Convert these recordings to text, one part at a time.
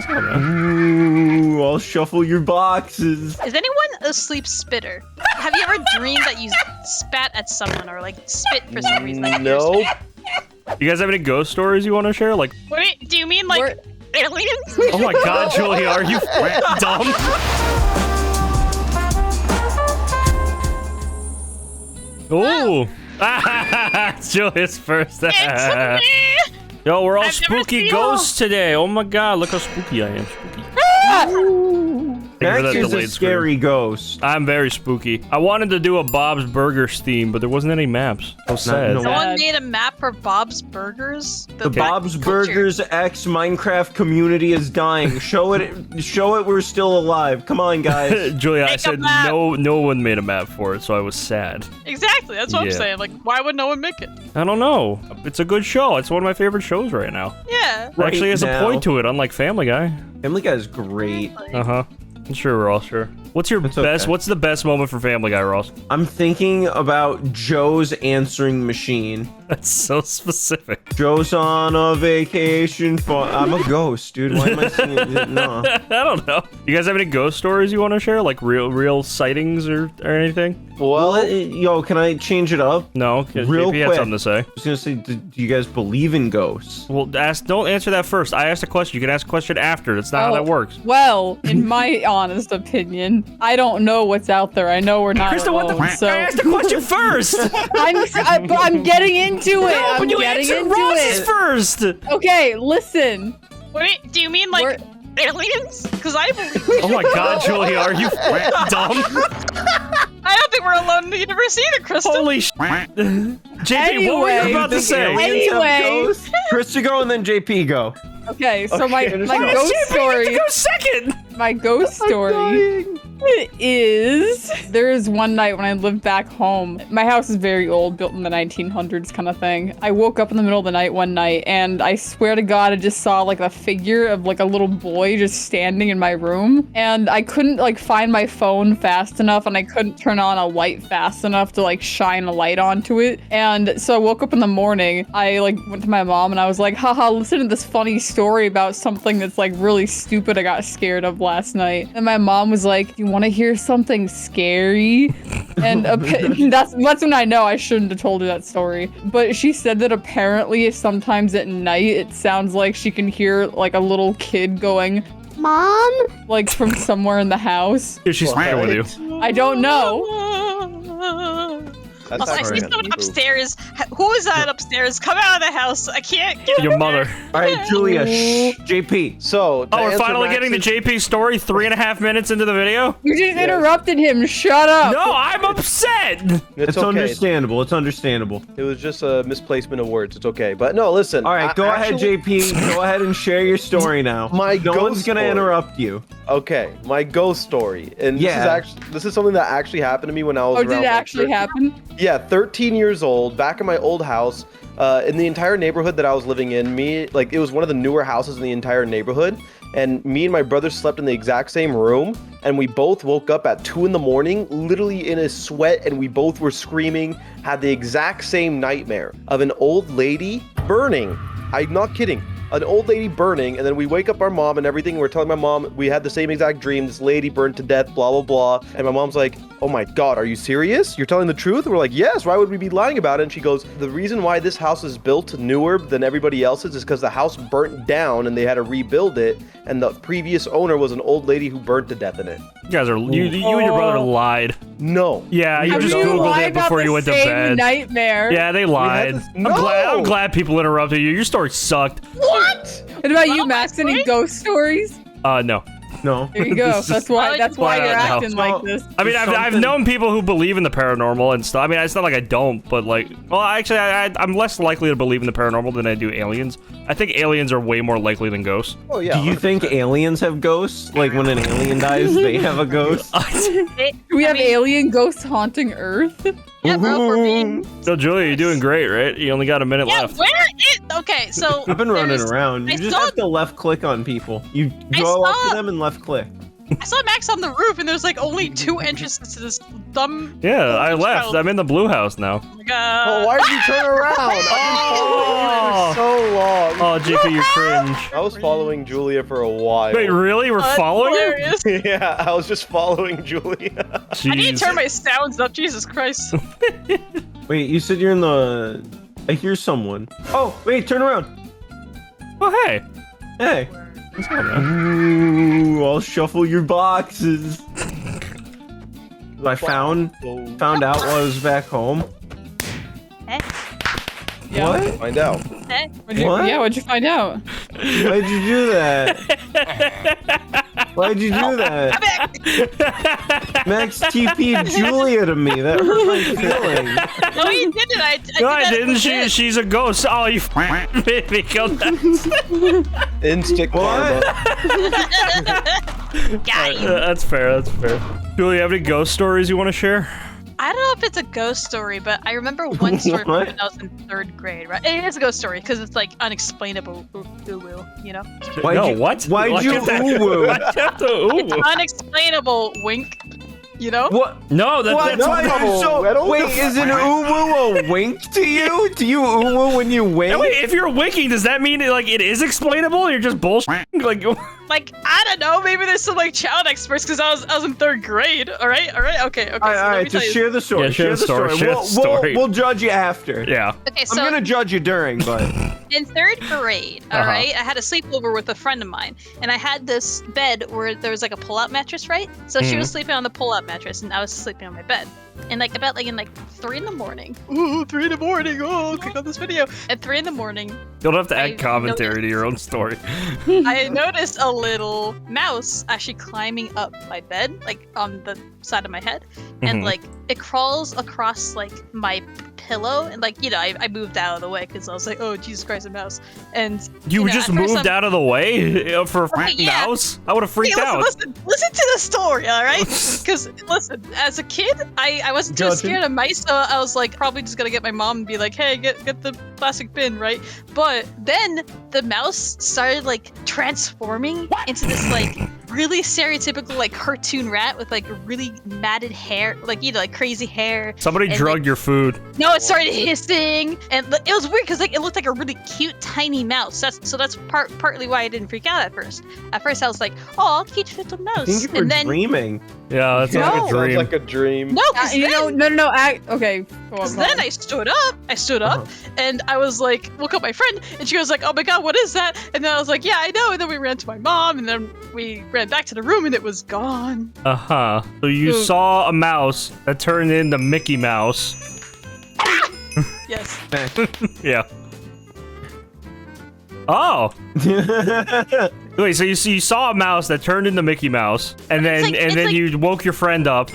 Ooh, I'll shuffle your boxes. Is anyone a sleep spitter? Have you ever dreamed that you spat at someone or like spit for some reason? Like, No. You guys have any ghost stories you want to share? Like, wait, do you mean like aliens? oh my God, Julia, are you dumb? Ooh. Julia's first. It's me! Yo, we're all I've never spooky seen ghosts today. Oh my God, look how spooky I am. Spooky. Max is a scary ghost. I'm very spooky. I wanted to do a Bob's Burgers theme, but there wasn't any maps. How sad. no- Someone made a map for Bob's Burgers. The Bob's Burgers X Minecraft community is dying. Show it. We're still alive. Come on, guys. Julia, I Make a said map. no one made a map for it, so I was sad. Exactly, that's what I'm Yeah. saying. Like, why would no one make it? I don't know. It's a good show. It's one of my favorite shows right now. Yeah. It actually has a point to it, unlike Family Guy. Family Guy is great. Uh-huh. I'm sure we're all sure. What's your It's best? okay. What's the best moment for Family Guy, Ross? I'm thinking about Joe's answering machine. That's so specific. Joe's on a vacation for. I'm a ghost, dude. Why am I singing it? No. I don't know. You guys have any ghost stories you want to share? Like real sightings or anything? Well, yo, can I change it up? No. 'Cause Real JP had quick. something to say. I was gonna say, do you guys believe in ghosts? Well, don't answer that first. I asked a question. You can ask a question after. That's not how that works. Well, in my honest opinion, I don't know what's out there. I know we're not Krista, alone, what the? so I asked the question first. I'm getting into it. No, but you answered Ross's first. Okay, listen. Wait, do you mean like aliens? Because I believe. Oh my God, Julia, are you dumb? I don't think we're alone in the universe either, Kristen. Holy sh! JP, what were you about to say? Anyway. Krista go and then JP go. Okay, so my let's my go. ghost story. Go second. My ghost story is there is one night when I lived back home. My house is very old, built in the 1900s kind of thing. I woke up in the middle of the night one night and I swear to God, I just saw like a figure of like a little boy just standing in my room. And I couldn't like find my phone fast enough and I couldn't turn on a light fast enough to like shine a light onto it. And so I woke up in the morning. I like went to my mom and I was like, haha, listen to this funny story about something that's like really stupid I got scared of last night. And my mom was like, do you want to hear something scary? And that's when I know I shouldn't have told her that story. But she said that apparently sometimes at night it sounds like she can hear like a little kid going, Mom? Like from somewhere in the house. Is she speaking with you? I don't know. That's Also, I see someone upstairs. Who is that upstairs? Come out of the house. I can't get Your mother. All right, Julia. Shh, JP. So, Oh, we're finally getting the JP story 3.5 minutes into the video? You just interrupted him. Shut up. No, I'm upset. It's okay. understandable. It's understandable. It was just a misplacement of words. It's okay. But no, listen. All right, go ahead, JP. Go ahead and share your story now. My no ghost one's gonna story. interrupt you. Okay, my ghost story, and this is something that actually happened to me when I was. Oh, did it actually happen? Yeah, 13 years old, back in my old house. In the entire neighborhood that I was living in, it was one of the newer houses in the entire neighborhood, and me and my brother slept in the exact same room, and we both woke up at 2 in the morning, literally in a sweat, and we both were screaming, had the exact same nightmare of an old lady burning. I'm not kidding. An old lady burning, and then we wake up our mom and everything. We're telling my mom we had the same exact dream. This lady burned to death, blah, blah, blah. And my mom's like, oh my God, are you serious? You're telling the truth? And we're like, yes, why would we be lying about it? And she goes, the reason why this house is built newer than everybody else's is because the house burnt down and they had to rebuild it. And the previous owner was an old lady who burned to death in it. You guys are, you and your brother lied. No. Yeah, you Have just you Googled lied it before about you the went to same bed. Nightmare. Yeah, they lied. No. I'm glad people interrupted you. Your story sucked. What? What about you, Max? Any ghost stories? No. No. There you go. That's why you're no. acting like this. I mean, I've known people who believe in the paranormal and stuff. I mean, it's not like I don't, but like, well, actually, I'm less likely to believe in the paranormal than I do aliens. I think aliens are way more likely than ghosts. Oh, yeah. Do you think aliens have ghosts? Like when an alien dies, they have a ghost? We have alien ghosts haunting Earth. Yeah, bro, for me. So, Julia, you're doing great, right? You only got a minute Yeah, left. where is... Okay, so... I've been running there's- around. You I just saw- have to left click on people. You go up saw- to them and left click. I saw Max on the roof, and there's like only 2 entrances to dumb. Yeah, I left. child. I'm in the blue house now. Oh my God. Oh, why did you turn around? I've been following you for so long. Oh, JP, you're cringe. I was following Julia for a while. Wait, really? We're That's following her? hilarious. Yeah, I was just following Julia. I need Jeez. to turn my sounds up. Jesus Christ. Wait, you said you're in the... I hear someone. Oh, wait, turn around. Oh, hey. Hey. What's going on? Ooh, I'll shuffle your boxes. I found out while I was back home. Eh? Yeah. What? Find out. Eh? What? Yeah, what'd you find out? Why'd you do that? Why'd you do that? Max TP'd Julia to me. That hurt my feelings. No, you didn't. I No, I did that didn't. legit. She's a ghost. Oh, you made me go nuts. Instant karma. Got you. That's fair. That's fair. Julie, you have any ghost stories you want to share? I don't know if it's a ghost story, but I remember one story from What? when I was in 3rd grade, right? It is a ghost story because it's like unexplainable, you know? Why'd No, you, what? Why'd you ooh-woo? Why'd you have to ooh-woo? Unexplainable wink, you know? What? No, What? that's What? So, I don't wait, know. is an ooh-woo a wink to you? Do you ooh-woo when you wink? Wait, if you're winking, does that mean like it is explainable? Or you're just bullshit. Like, Like, I don't know, maybe there's some like child experts because I was in 3rd grade. All right, okay. all So let me right, tell just you. share the story. Yeah, share the story, share the story. We'll judge you after. yeah. Okay, I'm so gonna judge you during, but in 3rd grade, all right, I had a sleepover with a friend of mine, and I had this bed where there was like a pull-out mattress, right? So she was sleeping on the pull-out mattress, and I was sleeping on my bed. And like about like in like 3 in the morning. Ooh, 3 in the morning. Oh, click on this video. At 3 in the morning, You don't have to add I commentary to your own story. I noticed a little mouse actually climbing up my bed, like on the side of my head, and Mhm. like it crawls across like my pillow, and like I moved out of the way because I was like, oh Jesus Christ, a mouse, and You know, just at first moved I'm- out of the way for a Right, yeah. mouse? I would have freaked Hey, out. listen to the story, all right? Because listen, as a kid, I wasn't too Judging. scared of mice, so I was like probably just gonna get my mom and be like, hey, get the plastic bin, right? But then the mouse started like transforming into this like really stereotypical like cartoon rat with like really matted hair, like like crazy hair. Somebody and, drugged like, your food. No, it started hissing, and it was weird because like it looked like a really cute tiny mouse. That's partly why I didn't freak out at first. At first, I was like, "Oh, cute little I mouse," think you were and then dreaming. Yeah, that sounds like a Sounds dream. like a dream. no, because No. Okay, go on. Because then I stood up, and I was like, woke up my friend, and she was like, oh my god, what is that? And then I was like, yeah, I know. And then we ran to my mom, and then we ran back to the room, and it was gone. Uh-huh. So you So- saw a mouse that turned into Mickey Mouse. Yes. Yeah. Oh. Wait, so you saw a mouse that turned into Mickey Mouse, and then It's like- you woke your friend up.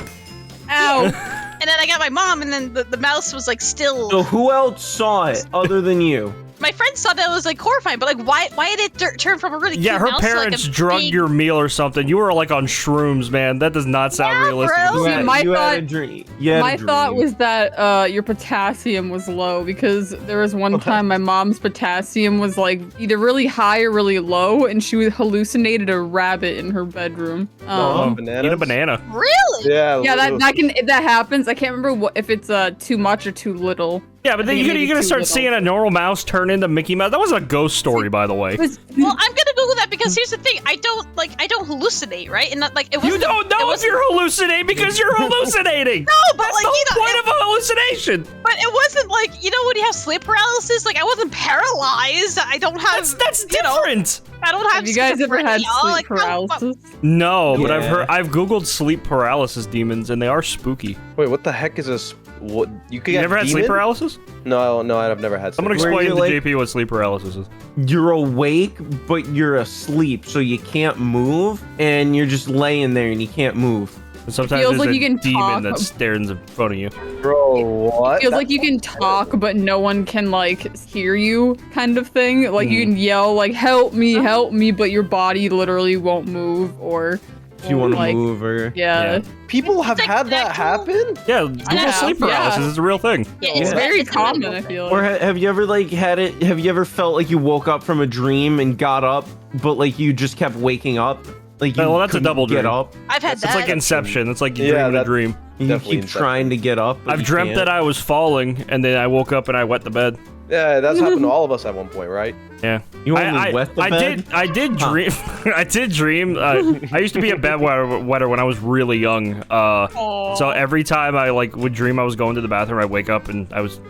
Ow. And then I got my mom, and then the mouse was like still. So who else saw it other than you? My friend saw that it was like horrifying, but like, why did it turn from a really Yeah, cute her mouse to, like, parents a drugged big- your meal or something. You were like on shrooms, man. That does not sound Yeah, realistic. bro. You See, had, my you had a thought- dream. You had a My thought dream. was that your potassium was low because there was one time my mom's potassium was like either really high or really low, and she hallucinated a rabbit in her bedroom. Oh. Bananas? Eat a banana. Really? Yeah. Yeah, little- that happens. I can't remember if it's too much or too little. Yeah, but then think you're maybe gonna too start little. seeing a normal mouse turn into Mickey Mouse. That wasn't a ghost story, by the way. It was- Well, I'm gonna Google that because here's the thing: I don't hallucinate, right? And not, like it You wasn't. don't it know if wasn't- you're hallucinating because you're hallucinating. No, but That's like the whole point of a hallucination. But it wasn't like when you have sleep paralysis. Like I wasn't paralyzed. I don't have. That's different. I don't have. Have you guys ever had schizophrenia. sleep Like, paralysis? No, but Yeah. I've googled sleep paralysis demons and they are spooky. Wait, what the heck is this? What you could You get never had demon? sleep paralysis? No, I've never had. I'm gonna sleep Where explain you, to like- JP what sleep paralysis is. You're awake, but you're asleep, so you can't move, and you're just laying there and you can't move. And sometimes Feels there's like a you can demon talk. that stares in front of you. Bro, what? Feels like you can talk, but no one can like hear you, kind of thing. Like you can yell like "help me," but your body literally won't move or. If you want to like, move, or Yeah. People have It's had that exactly- happen? Yeah, Google Yeah, sleep yeah. paralysis is a real thing. Yeah, It's Yeah. very it's common, medical I feel or like. have you ever like had it? Have you ever felt like you woke up from a dream and got up, but like you just kept waking up? Like you well, that's a couldn't double get dream. up. I've had It's that. like Inception. It's like you Yeah, dream in a that- dream. You Definitely keep Inception. trying to get up. but I've you dreamt can't. that I was falling, and then I woke up and I wet the bed. Yeah, that's happened to all of us at one point, right? Yeah. You only wet the bed? I did dream. I did dream. I used to be a bedwetter when I was really young. So every time I would dream I was going to the bathroom, I'd wake up and I was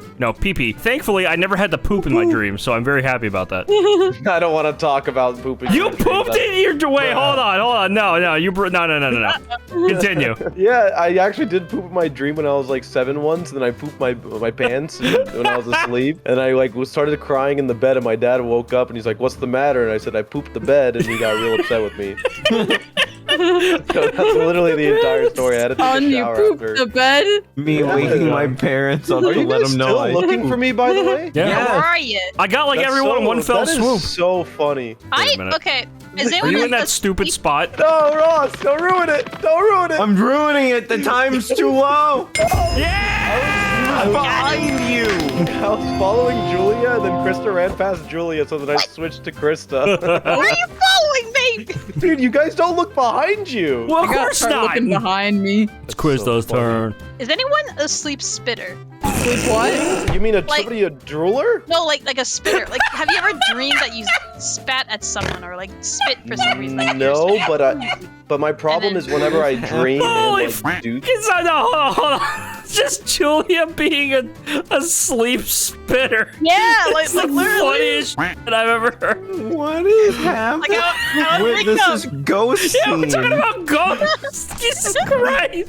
pee-pee. Thankfully, I never had to poop in my dreams, so I'm very happy about that. I don't want to talk about pooping. You pooped in your way. Hold on. No. No. Continue. Yeah, I actually did poop in my dream when I was like 7 once, and then I pooped my pants when I was asleep, and I started crying in the bed, and my dad woke up and he's like, "What's the matter?" And I said, "I pooped the bed," and he got real upset with me. So that's literally the entire story. I had to take On a you shower pooped after. the bed? Me Yeah. waking my parents up Are to you let guys them know still I looking for pooped. me, by the way? Yeah. Where are you? I got like That's everyone in so- one fell that is swoop. so funny. Wait a minute. Okay. Is Are anyone you in that asleep? stupid spot? No, Ross, don't ruin it. Don't ruin it. I'm ruining it. The time's too low. Yeah! I'm behind you. I was following Julia, and then Krista ran past Julia, so then I switched to Krista. Why are you following me? Dude, you guys don't look behind you. Well, of I gotta course start not. looking behind me. It's Quisto's so funny. turn. Is anyone a sleep spitter? With what? You mean Like- somebody a drooler? No, like a spitter. Like, have you ever dreamed that you spat at someone or like spit for some reason? Like, No, but my problem is whenever I dream Holy and like do. Hold on. Just Julia being a sleep spitter. Yeah, It's like the literally. funniest shit I've ever heard. What is happening? Like, I would Wait, wake this up. is ghost Yeah, we're talking scene. about ghosts. Jesus Christ.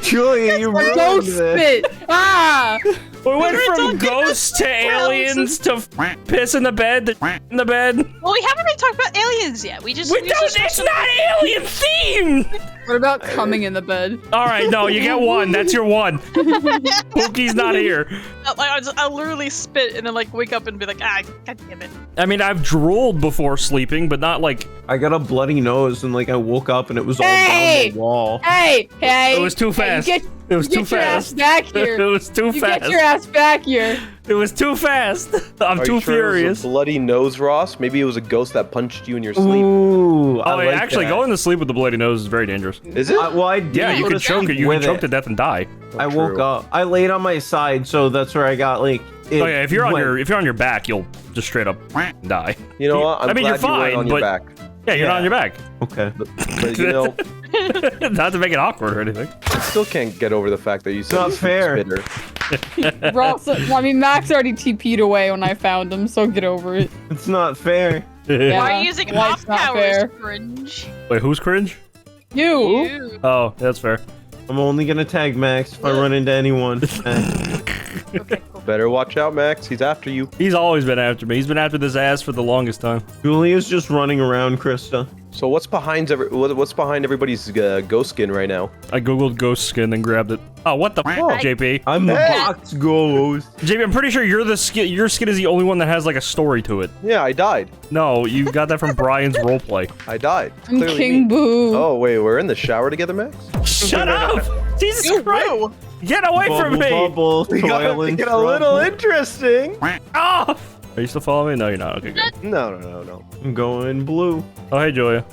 Julia, you ruined Ghost this. spit! Ah! We went were from talking ghosts to aliens to piss in the bed to in the bed. Well, we haven't really talked about aliens yet. We just. It's not alien themed. What about coming in the bed? All right, no, you get one. That's your one. Pookie's not here. I'll literally spit and then like wake up and be like, god damn it. I mean, I've drooled before sleeping, but not like I got a bloody nose and like I woke up and it was all Hey! down the wall. Hey! it was too fast. Hey, It was too get your ass fast. back here! It was too You fast. get your ass back here! It was too fast. I'm Are too you sure it was furious. a bloody nose, Ross? Maybe it was a ghost that punched you in your sleep. Ooh, I Oh, yeah, like actually, that. going to sleep with the bloody nose is very dangerous. Is it? Well, I did Yeah, you go could to choke it. sleep You could with choke to death and die. I woke True. up. I laid on my side, so that's where I got like. It Oh yeah, if you're on went- your back, you'll just straight up die. You know what? I'm I mean, you're glad you weren't fine, on your but- back. Yeah, you're not Yeah. on your back. Okay. But you know, Not to make it awkward or anything. I still can't get over the fact that you said not you fair. spitter. Ross, I mean, Max already TP'd away when I found him, so get over it. It's not fair. Yeah. Why are you using Life's off not powers, fair. cringe? Wait, who's cringe? You! You. Oh, that's fair. I'm only gonna tag Max if I run into anyone. Okay, cool. Better watch out, Max. He's after you. He's always been after me. He's been after this ass for the longest time. Julia's just running around, Krista. So what's behind everybody's ghost skin right now? I googled ghost skin and grabbed it. Oh, what the f, JP? I'm the Hey! box ghost. JP, I'm pretty sure you're the skin. Your skin is the only one that has like a story to it. Yeah, I died. No, you got that from Brian's roleplay. I died. I'm Clearly King me. Boo. Oh wait, we're in the shower together, Max. Shut up! Jesus Christ! Get away from me! Bubble, We got toil to and get a little trouble. interesting. Oh! Are you still following me? No, you're not. Okay, good. No. I'm going blue. Oh, hey, Julia.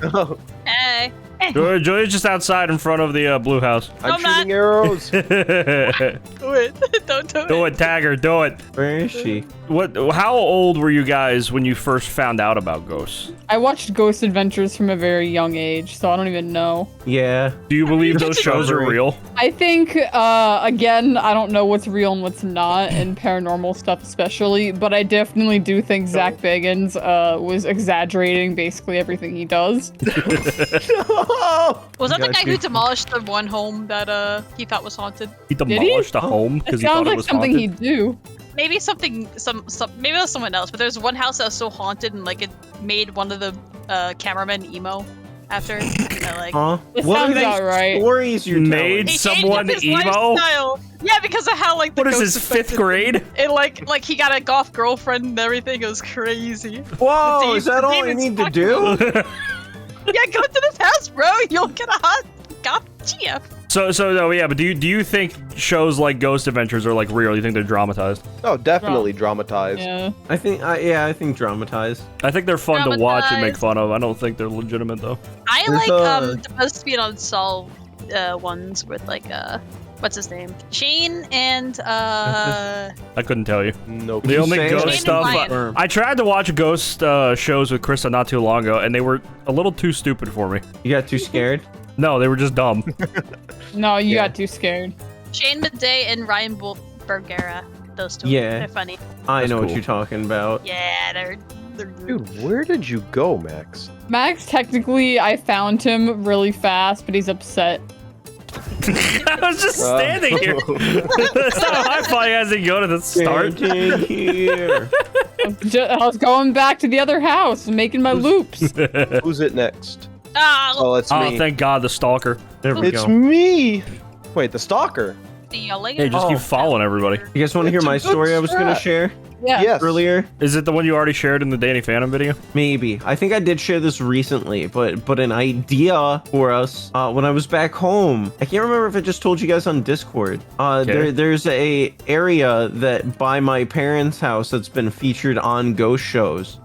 Hey. Julia's just outside in front of the blue house. I'm I'm not. shooting arrows. Do Do it. Don't do it. it, tag her. Do it. Where is she? What? How old were you guys when you first found out about ghosts? I watched Ghost Adventures from a very young age, so I don't even know. Yeah. Do you believe those shows are real? I think, again, I don't know what's real and what's not, and paranormal stuff especially, but I definitely do think Zach Bagans was exaggerating basically everything he does. Was that the Got guy you. who demolished the one home that he thought was haunted? He demolished a home It because he thought sounds it like was something haunted. he'd do. Maybe something, maybe it was someone else. But there's one house that was so haunted and like it made one of the cameramen emo after. Like Huh? It What are sounds these about right. stories you're Made telling? he changed someone up his emo? lifestyle. Yeah, because of how like the What is ghost this, affected 5th grade? him. And like he got a goth girlfriend and everything. It was crazy. Whoa, is that all I Demons need to fuck do? Yeah, go to this house, bro. You'll get a hot goth GF. So no, yeah, but do you think shows like Ghost Adventures are like real? You think they're dramatized? Oh, definitely dramatized. Yeah. I think dramatized. I think they're fun to watch and make Dramatized. fun of. I don't think they're legitimate though. I There's like the BuzzFeed Unsolved ones with like what's his name? Shane and I couldn't tell you. Nope. The only Shane ghost and stuff. Ryan. I tried to watch ghost shows with Krista not too long ago, and they were a little too stupid for me. You got too scared? No, they were just dumb. No, you Yeah. got too scared. Shane Midday and Ryan Bergera. Those two. Yeah. They're funny. I That's know cool. what you're talking about. Yeah, they're Dude, where did you go, Max? Max, technically, I found him really fast, but he's upset. I was just standing here. That's not my fault. He has to go to the start. Standing here. I was going back to the other house, making my loops. Who's it next? ah. Oh, it's Oh, me. thank God, the stalker. There we It's go. me. Wait, the stalker. The yelling. Hey, just keep following everybody. You guys want to hear It's a my good story I was going to strat. share Yeah. Yes. earlier? Is it the one you already shared in the Danny Phantom video? Maybe. I think I did share this recently, but an idea for us when I was back home. I can't remember if I just told you guys on Discord. There's a area that by my parents' house that's been featured on ghost shows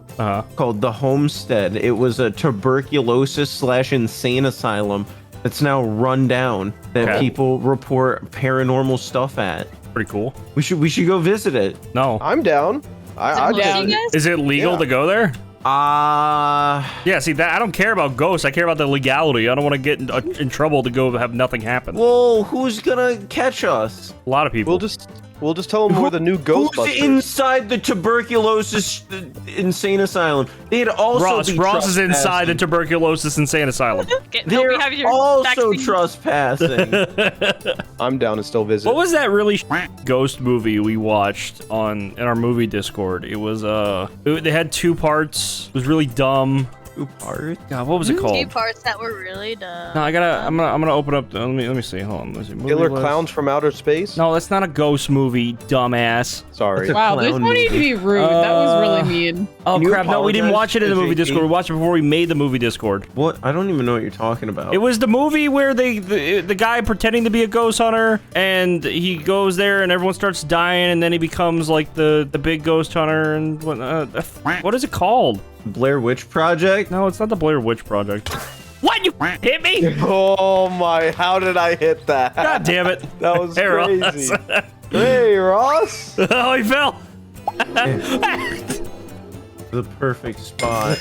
called the Homestead. It was a tuberculosis/insane asylum that's now run down that Okay. people report paranormal stuff at. Pretty cool. We should go visit it. No. I'm down. I Yeah. You guys? Is it legal Yeah. to go there? Ah. Yeah, see, that I don't care about ghosts. I care about the legality. I don't want to get in trouble to go have nothing happen. Well, who's gonna catch us? A lot of people. We'll just tell them we're the new Who's Ghostbusters. inside the tuberculosis insane asylum? They'd also Ross. be Ross is inside the trespassing. tuberculosis insane asylum. Hope They're you have your also vaccine. trespassing. I'm down to still visit. What was that really ghost movie we watched in our movie Discord? It was they had 2 parts. It was really dumb. 2 parts. God, what was it Two called? parts that were really dumb. No, I'm gonna open up. Let me see. Hold on. Let's see. Movie Killer list. Clowns from Outer Space? No, that's not a ghost movie, dumbass. Sorry. That's a Wow, there's clown no need to movie. be rude. That was really mean. Oh Can you crap! No, we didn't apologize watch it in the to movie JP? Discord. We watched it before we made the movie Discord. What? I don't even know what you're talking about. It was the movie where the guy pretending to be a ghost hunter, and he goes there, and everyone starts dying, and then he becomes like the big ghost hunter, and what is it called? Blair Witch Project. No, it's not the Blair Witch Project. What? You hit me? Oh my, how did I hit that? God damn it! That was Hey, Ross. crazy. Hey, Ross. Oh, he fell. The perfect spot.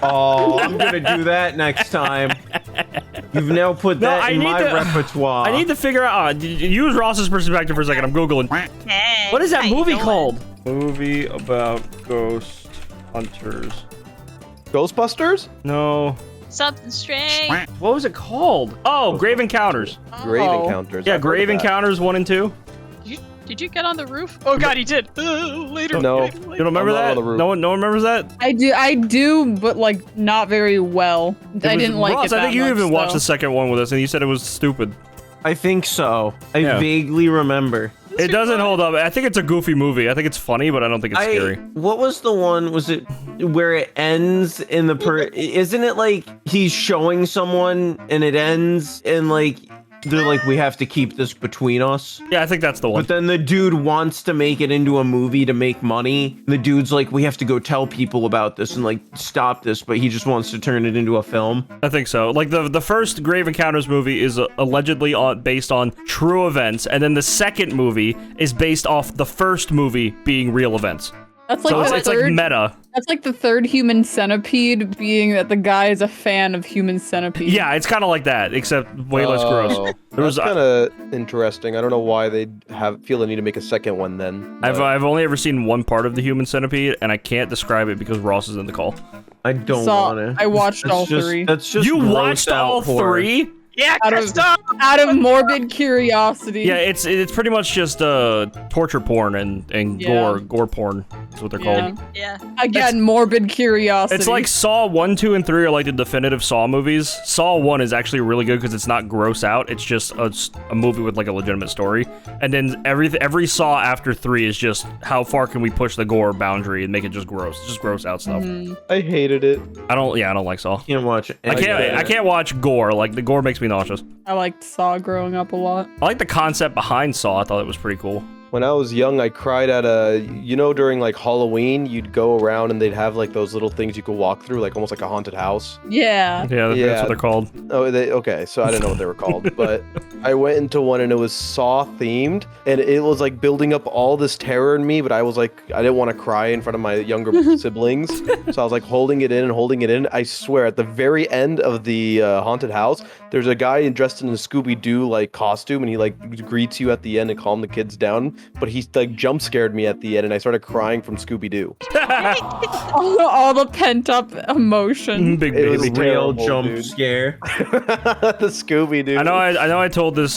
Oh, I'm gonna do that next time. You've now put No, that I in need my to- repertoire. I need to figure out. Use Ross's perspective for a second. I'm googling. Hey, What is that how you movie doing? called? Movie about ghost hunters. Ghostbusters? No. Something strange. What was it called? Oh, Grave Encounters. Grave Oh. Encounters. Yeah, I've heard Grave of that. Encounters 1 and 2. Did you get on the roof? Oh god, he did. Later. No. later, You later. don't remember I'm not that? on the roof. No one remembers that? I do, but like not very well. I didn't like Ross, it I think that you much, even watched though. the second one with us, and you said it was stupid. I think so. I Yeah. vaguely remember. It doesn't hold up. I think it's a goofy movie. I think it's funny, but I don't think it's scary. What was the one? Was it where it ends in the Isn't it like he's showing someone and it ends and like they're like, we have to keep this between us? Yeah, I think that's the one. But then the dude wants to make it into a movie to make money. The dude's like, we have to go tell people about this and like stop this, but he just wants to turn it into a film. I think so. Like the first Grave Encounters movie is allegedly based on true events, and then the second movie is based off the first movie being real events. That's like So the it's like third. meta. That's like the third Human Centipede, being that the guy is a fan of Human Centipede. Yeah, it's kind of like that, except way less gross. Oh, There was that's kind of interesting. I don't know why they feel the need to make a second one then. I've but- only ever seen one part of the Human Centipede, and I can't describe it because Ross is in the call. I don't Saw- want to. I watched all three. That's just You gross watched all out horror. 3? Yeah, Out of- Krista! Out of morbid curiosity. Yeah, it's pretty much just torture porn and Yeah. gore porn. That's what they're Yeah. called. Yeah. Again, morbid curiosity. It's like Saw 1, 2, and 3 are like the definitive Saw movies. Saw 1 is actually really good because it's not gross out. It's just a movie with like a legitimate story. And then every Saw after 3 is just how far can we push the gore boundary and make it just gross. It's just gross out stuff. I hated it. I don't like Saw. Can't watch it. I can't watch gore. Like the gore makes me nauseous. I liked Saw growing up a lot. I like the concept behind Saw. I thought it was pretty cool. When I was young, I cried at during like Halloween, you'd go around and they'd have like those little things you could walk through, like almost like a haunted house. Yeah. Yeah, that's what they're called. Oh, okay. So I didn't know what they were called, but I went into one and it was Saw themed, and it was like building up all this terror in me. But I was like, I didn't want to cry in front of my younger siblings, so I was like holding it in and holding it in. I swear, at the very end of the haunted house, there's a guy dressed in a Scooby-Doo like costume, and he like greets you at the end and calm the kids down. But he like jump scared me at the end, and I started crying from Scooby-Doo. all the pent up emotion. Big It was baby. Real terrible, jump dude. scare. The Scooby-Doo. I know I told this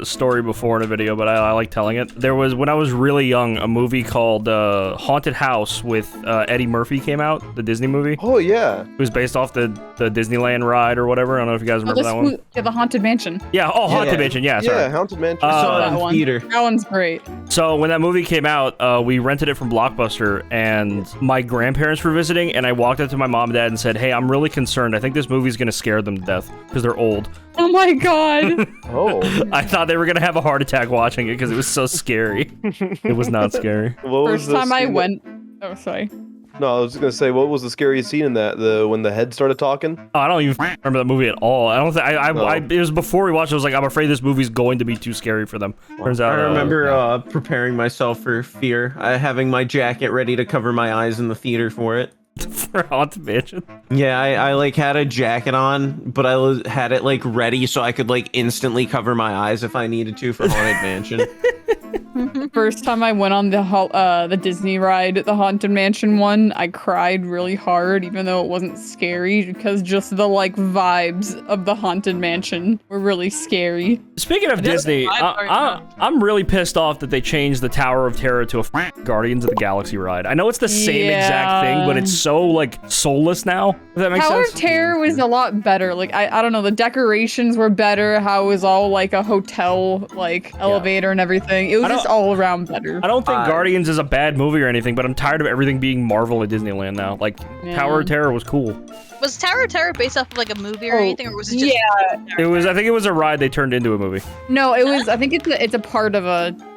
story before in a video, but I like telling it. There was, when I was really young, a movie called Haunted House with Eddie Murphy came out, the Disney movie. Oh yeah. It was based off the Disneyland ride or whatever. I don't know if you guys remember that one. Yeah, the Haunted Mansion. Yeah, Haunted Mansion. Yeah, sorry. Yeah, Haunted Mansion. I saw that it in one. theater. That one's great. So when that movie came out, we rented it from Blockbuster, and my grandparents were visiting, and I walked up to my mom and dad and said, hey, I'm really concerned. I think this movie's going to scare them to death because they're old. Oh my god. Oh. I thought they were going to have a heart attack watching it because it was so scary. It was not scary. What was First the time I scene that- went. Oh, sorry. No, I was just gonna say, what was the scariest scene in that? When the head started talking? Oh, I don't even remember that movie at all. I don't think No. it was before we watched it. I was like, I'm afraid this movie's going to be too scary for them. Turns out I remember preparing myself for fear, having my jacket ready to cover my eyes in the theater for it. for Haunted Mansion. Yeah, I like had a jacket on, but I had it like ready so I could like instantly cover my eyes if I needed to for Haunted Mansion. First time I went on the Disney ride, the Haunted Mansion one, I cried really hard, even though it wasn't scary, because just the like vibes of the Haunted Mansion were really scary. Speaking of Disney, I'm really pissed off that they changed the Tower of Terror to a Guardians of the Galaxy ride. I know it's the same exact thing, but it's so like soulless now. Does that make Tower sense? of Terror was a lot better. Like I don't know, the decorations were better. How it was all like a hotel like elevator and everything. It was just all around better. I don't think Guardians is a bad movie or anything, but I'm tired of everything being Marvel at Disneyland now. Like Tower of Terror was cool. Was Tower of Terror based off of like a movie or anything, or was it just? Yeah, it was. I think it was a ride they turned into a movie. No, it was. I think it's a part of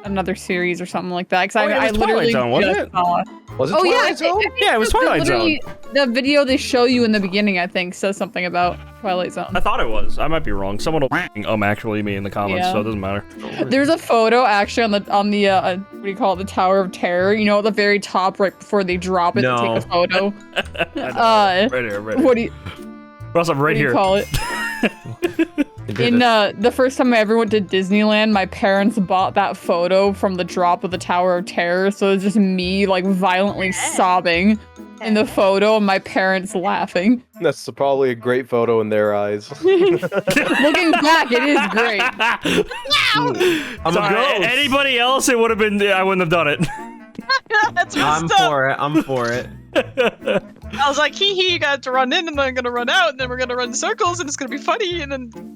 another series or something like that. Because I literally Zone, wasn't it? Was it Oh Twilight yeah, Zone? Yeah, it was Twilight Zone. The video they show you in the beginning, I think, says something about Twilight Zone. I thought it was. I might be wrong. Someone will actually me in the comments, Yeah. so it doesn't matter. There's a photo actually on the what do you call it, the Tower of Terror? You know, at the very top, right before they drop it to take a photo. Right here. What do you? Ross, I'm right here. Call it? In the first time I ever went to Disneyland, my parents bought that photo from the drop of the Tower of Terror, so it's just me like violently sobbing in the photo and my parents laughing. That's probably a great photo in their eyes. Looking back, it is great. I'm Sorry, a ghost. anybody else, it would have been. I wouldn't have done it. That's I'm messed up. for it. I'm for it. I was like, hee, you got to run in, and then I'm gonna run out, and then we're gonna run in circles, and it's gonna be funny, and then.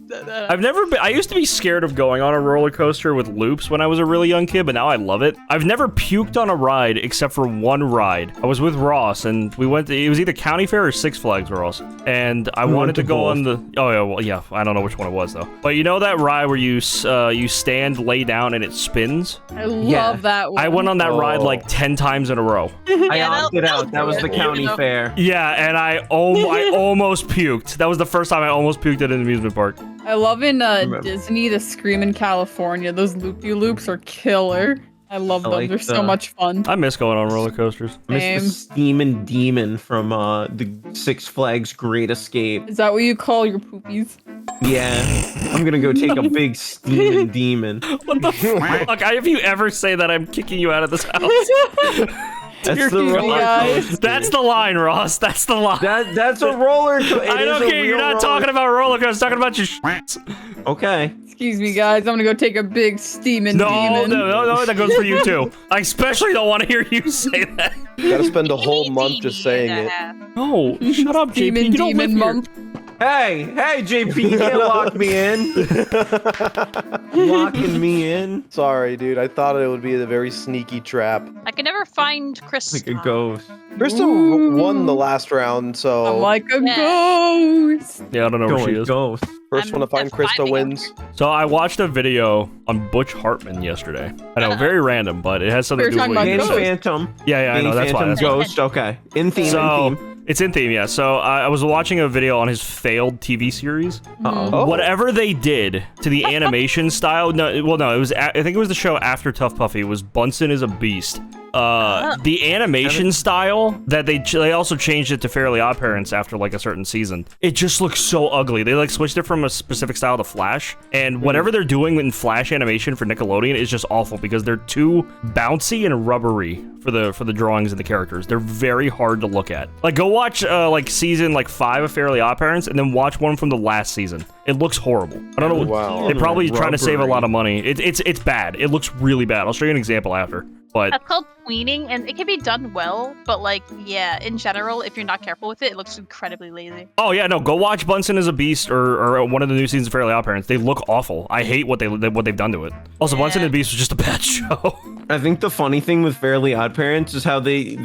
I've never been. I used to be scared of going on a roller coaster with loops when I was a really young kid, but now I love it. I've never puked on a ride except for one ride. I was with Ross, and we went to. It was either County Fair or Six Flags, Ross. And I wanted to go on the. Oh yeah, well yeah. I don't know which one it was though. But you know that ride where you stand, lay down, and it spins. I love that one. I went on that ride like 10 times in a row. I opted out. That was the county fair. Yeah, and I almost puked. That was the first time I almost puked at an amusement park. I love in Disney, the Scream in California. Those loop-de-loops are killer. I love them. like They're so much fun. I miss going on roller coasters. I miss the Steamin' Demon from the Six Flags Great Escape. Is that what you call your poopies? Yeah, I'm gonna go take a big Steamin' Demon. What the fuck? If you ever say that, I'm kicking you out of this house. That's the roller coaster. That's the line, Ross. That's the line. That's a roller coaster. I don't care. You're not talking about roller coasters. Talking about your shits. Okay. Excuse me, guys. I'm gonna go take a big steaming demon. No. That goes for you too. I especially don't want to hear you say that. Gotta spend a whole month just saying it. No, shut up, JP. You don't live here. Hey, JP, you can't lock me in. Locking me in. Sorry, dude. I thought it would be a very sneaky trap. I can never find Chris. Like a ghost. Krista won the last round, so I'm like a Yeah. ghost. Yeah, I don't know where she is. Ghost. first I'm one to find Krista finding wins. So I watched a video on Butch Hartman yesterday. I know, very random, but it has something We to were do with talking Danny about ghosts. Phantom. Yeah, I know. That's why. Phantom That's why. Ghost. Okay. In theme. So in theme. it's in theme, yeah. So I was watching a video on his failed TV series. Uh-oh. Whatever they did to the animation style, no, it was. I think it was the show after 𝗃𝗃𝗵𝘃. It was Bunsen is a Beast. The animation style that they also changed it to Fairly Odd Parents after like a certain season. It just looks so ugly. They like switched it from a specific style to Flash, and whatever they're doing in Flash animation for Nickelodeon is just awful because they're too bouncy and rubbery for the drawings and the characters. They're very hard to look at. Like go watch like season like 5 of Fairly Odd Parents and then watch one from the last season. It looks horrible. I don't know. Wow. They're probably trying to save a Rubbery. lot of money. It's bad. It looks really bad. I'll show you an example after. But That's called tweening, and it can be done well, but like, yeah, in general, if you're not careful with it, it looks incredibly lazy. oh yeah, no, go watch Bunsen is a Beast or one of the new seasons of Fairly Odd Parents. They look awful. I hate what they've done to it. Also, Bunsen Yeah. is a Beast was just a bad show. I think the funny thing with Fairly Odd Parents is how they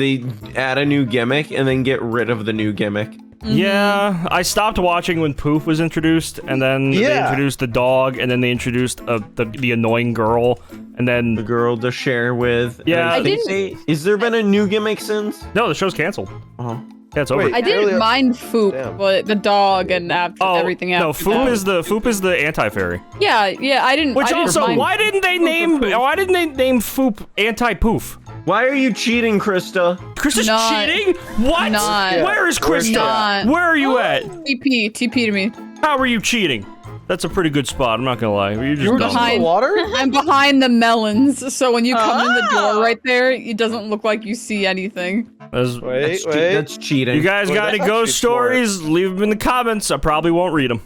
add a new gimmick and then get rid of the new gimmick. Yeah, I stopped watching when Poof was introduced, and then they Yeah. introduced the dog, and then they introduced the annoying girl, and The then girl to share with. Yeah. I I think is there been a new gimmick since? no, the show's canceled. Oh. Yeah, it's over. Wait. I didn't Earlier- mind Foop, Damn. but the dog and everything else. no, Foop is the anti-fairy. Yeah, I didn't. Which I didn't also, mind. why didn't they name Foop anti-Poof? Why are you cheating, Krista? Krista's Not- cheating? What? not- Where is Krista? not- Where are you at? TP to me. How are you cheating? That's a pretty good spot. I'm not gonna lie. You just You were dumb. just in behind- the water? I'm behind the melons, so when you come in the door right there, it doesn't look like you see anything. That's- Wait, That's cheating. You guys Well, got any that's ghost actually smart. stories? Leave them in the comments. I probably won't read them.